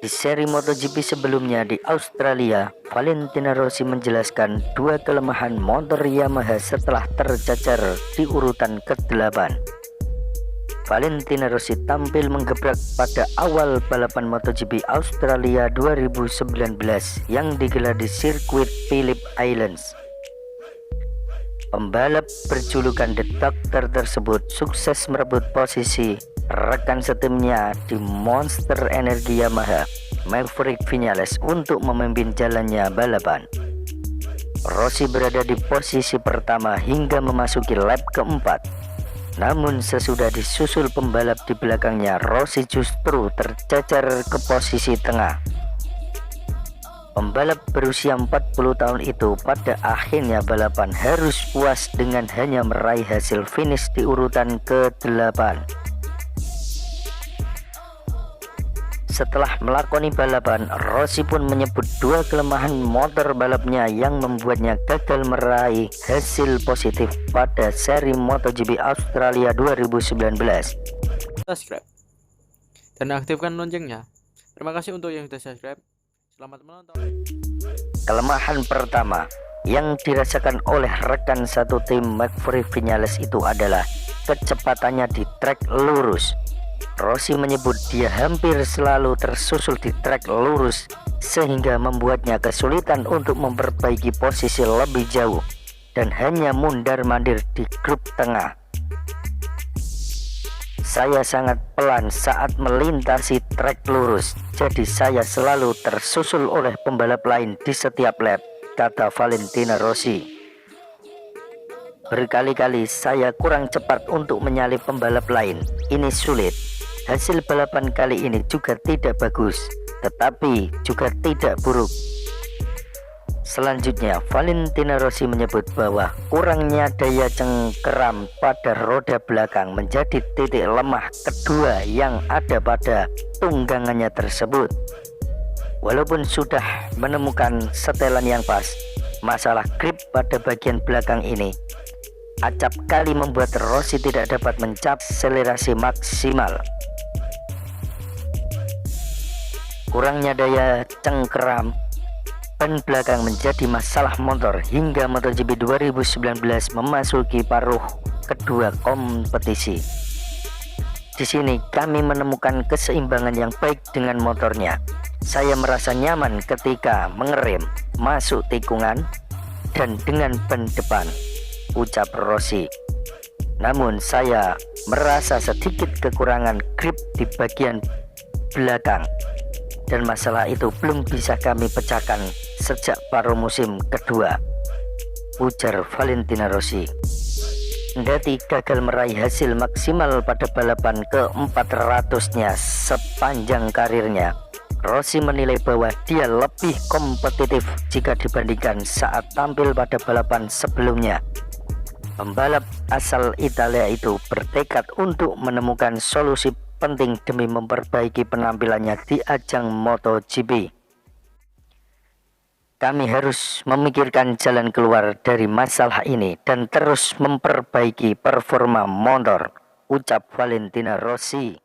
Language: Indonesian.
Di seri MotoGP sebelumnya di Australia, Valentino Rossi menjelaskan dua kelemahan motor Yamaha setelah tercacar di urutan ke-8. Valentino Rossi tampil menggebrak pada awal balapan MotoGP Australia 2019 yang digelar di sirkuit Phillip Islands. Pembalap berjulukan The Doctor tersebut sukses merebut posisi rekan setimnya di Monster Energy Yamaha, Maverick Viñales, untuk memimpin jalannya balapan. Rossi berada di posisi pertama hingga memasuki lap keempat. Namun sesudah disusul pembalap di belakangnya, Rossi justru tercecer ke posisi tengah. Pembalap berusia 40 tahun itu pada akhirnya balapan harus puas dengan hanya meraih hasil finish di urutan ke-8. Setelah melakoni balapan, Rossi pun menyebut dua kelemahan motor balapnya yang membuatnya gagal meraih hasil positif pada seri MotoGP Australia 2019. Subscribe dan aktifkan loncengnya. Terima kasih untuk yang sudah subscribe. Selamat menonton. Kelemahan pertama yang dirasakan oleh rekan satu tim Maverick Viñales itu adalah kecepatannya di trek lurus. Rossi menyebut dia hampir selalu tersusul di trek lurus sehingga membuatnya kesulitan untuk memperbaiki posisi lebih jauh dan hanya mundar-mandir di grup tengah. Saya sangat pelan saat melintasi trek lurus, jadi saya selalu tersusul oleh pembalap lain di setiap lap, kata Valentino Rossi. Berkali-kali saya kurang cepat untuk menyalip pembalap lain, ini sulit. Hasil balapan kali ini juga tidak bagus, tetapi juga tidak buruk. Selanjutnya, Valentino Rossi menyebut bahwa kurangnya daya cengkeram pada roda belakang menjadi titik lemah kedua yang ada pada tunggangannya tersebut. Walaupun sudah menemukan setelan yang pas, masalah grip pada bagian belakang ini acap kali membuat Rossi tidak dapat mencapai akselerasi maksimal. Kurangnya daya cengkeram ban belakang menjadi masalah motor hingga MotoGP 2019 memasuki paruh kedua kompetisi. Di sini kami menemukan keseimbangan yang baik dengan motornya. Saya merasa nyaman ketika mengerem, masuk tikungan, dan dengan ban depan, ucap Rossi. Namun saya merasa sedikit kekurangan grip di bagian belakang, dan masalah itu belum bisa kami pecahkan sejak paruh musim kedua, ujar Valentino Rossi. Kendati gagal meraih hasil maksimal pada balapan ke-400-nya sepanjang karirnya, Rossi menilai bahwa dia lebih kompetitif jika dibandingkan saat tampil pada balapan sebelumnya. Pembalap asal Italia itu bertekad untuk menemukan solusi penting demi memperbaiki penampilannya di ajang MotoGP. Kami harus memikirkan jalan keluar dari masalah ini dan terus memperbaiki performa motor, ucap Valentino Rossi.